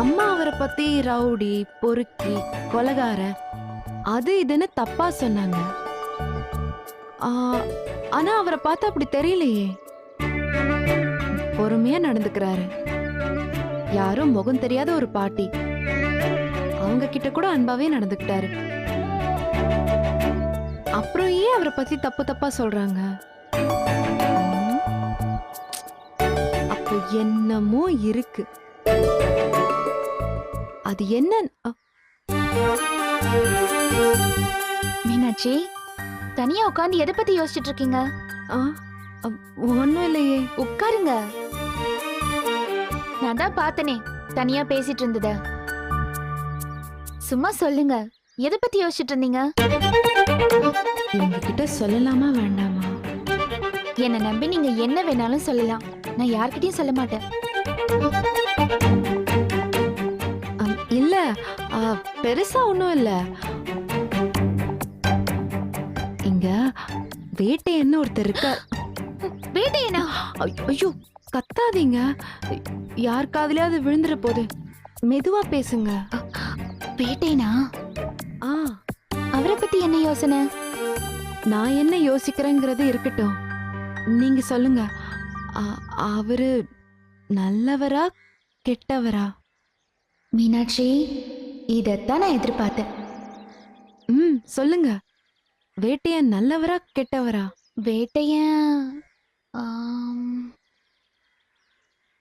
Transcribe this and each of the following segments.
அம்மா அவரை பத்தி ரவுடி, பொறுக்கி, கொலகார அது இதுன்னு தப்பா சொன்னாங்க. ஆ, ஆனா அவரை பார்த்தா அப்படி தெரியலையே. பொறுமையா நடந்துக்கிறாரு. யாரும் முகம் தெரியாத ஒரு பாட்டி, அவங்க கிட்ட கூட அன்பாவே நடந்துக்கிட்டாரு. அப்புறம் ஏன் அவரை பத்தி தப்பு தப்பா சொல்றாங்க? ம், அப்ப என்னமோ இருக்கு. அது என்ன? மீனாட்சி, தனியா உட்கார்ந்து எதை பத்தி யோசிச்சுட்டு இருக்கீங்க? ஆ, ஒண்ணும் இல்லையே. உட்காருங்க. நான் தான் பார்த்தனே தனியா பேசிட்டு இருந்தத. சும்மா சொல்லுங்க, எதை பத்தி யோசிச்சுட்டு இருந்தீங்க? இவங்க கிட்ட சொல்லலாமா வேண்டாமா? என்ன நம்பி நீங்க என்ன வேணாலும் சொல்லலாம். நான் யார்கிட்டயும் சொல்ல மாட்டேன். இல்ல, பெருசா ஒண்ணும் இல்ல. இங்க வேட்டையன்னு ஒருத்தர் இருக்கார். வேட்டையனா? ஐயோ, கத்தாதீங்க. யார் காதுலயாவது விழுந்துற போது. மெதுவா பேசுங்க. வேட்டையனா? ஆ, அவரை பத்தி என்ன யோசனை? நான் என்ன யோசிக்கிறேங்கிறது இருக்கட்டும். நீங்க சொல்லுங்க. அவரு நல்லவரா கெட்டவரா? மீனாட்சி, இதத்தான் நான் எதிர்பார்த்தேன். சொல்லுங்க. வேட்டையன் நல்லவரா கெட்டவரா? வேட்டையன்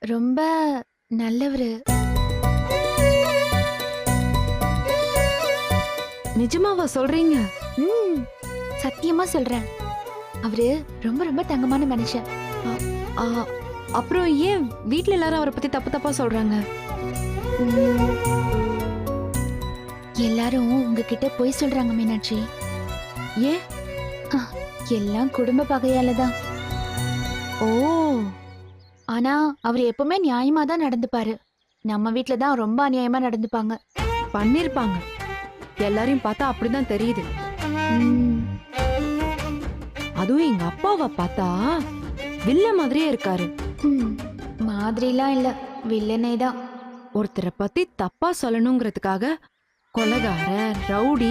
ரொம்ப நல்லவரு. நிஜமாவா சொல்றீங்க? சத்தியமா சொல்றேன். அவரு ரொம்ப ரொம்ப தங்கமான மனுஷன். அப்புறம் ஏன் வீட்ல எல்லாரும் அவரை பத்தி தப்பு தப்பா சொல்றாங்க? எல்லாரும் உங்ககிட்ட போய் சொல்றாங்க மீனாட்சி. ஏன்? எல்லாம் குடும்ப பகையாலதான். ஓ, ஆனா அவர் எப்பவுமே நியாயமா தான் நடந்துப்பாரு. நம்ம வீட்ல தான் ரொம்ப அநியாயமா நடந்துப்பாங்க. பண்ணிருப்பாங்க. எல்லாரையும் பார்த்தா அப்படிதான் தெரியுது. அதுவும் எங்க அப்பாவை பார்த்தா வில்ல மாதிரியே இருக்காரு. மாதிரிலாம் இல்ல, வில்லனே தான். ஒருத்தரை பத்தி தப்பா சொல்லணுங்கிறதுக்காக கொலகார, ரவுடி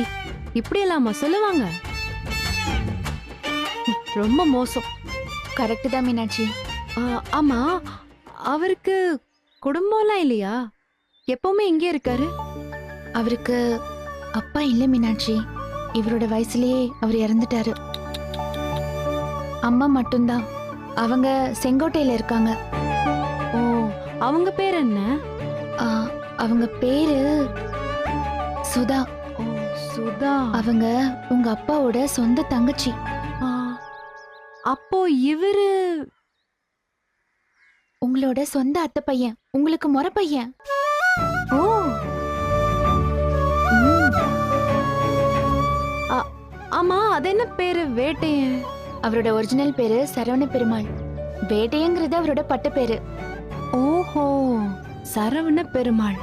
இப்படி எல்லாமா சொல்லுவாங்க? ரொம்ப மோசம். கரெக்ட் தான் மீனாட்சி. ஆமா, அவருக்கு குடும்பம்லாம் இல்லையா? எப்பவுமே இங்கே இருக்காரு. அவருக்கு அப்பா இல்ல மீனாட்சி. இவரோட வயசுலயே அவர் இறந்துட்டாரு. அம்மா மட்டும்தான். அவங்க செங்கோட்டையில இருக்காங்க. ஓ, அவங்க பேர் என்ன? அவங்க பேரு சுதா. ஓ, சுதா. அவங்க உங்க அப்பாவோட சொந்த தங்கச்சி. அப்போ இவரு உங்களோட சொந்த அத்தை பையன், உங்களுக்கு முறை பையன். ஓ, ஆமா, அது என்ன பேரு? வேட்டையன். அவரோட ஒரிஜினல் பேரு சரவண பெருமாள். வேட்டையங்கிறது அவரோட பட்ட பேரு. ஓஹோ, சரவண பெருமாள்.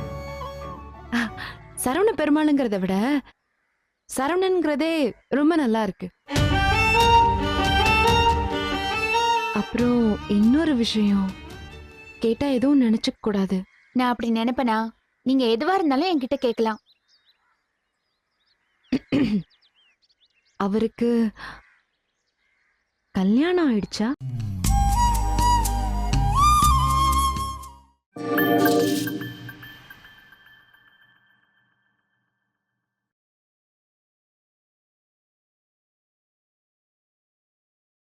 சரவண பெருமாளுங்கிறத விட சரவணன்கிறதே ரொம்ப நல்லா இருக்கு. அப்புறம் இன்னொரு விஷயம் கேட்டா எதுவும் நினைச்சுக்க கூடாது. நான் அப்படி நினைப்பனா? நீங்க எதுவா இருந்தாலும் என்கிட்ட கேட்கலாம். அவருக்கு கல்யாணம் ஆயிடுச்சா?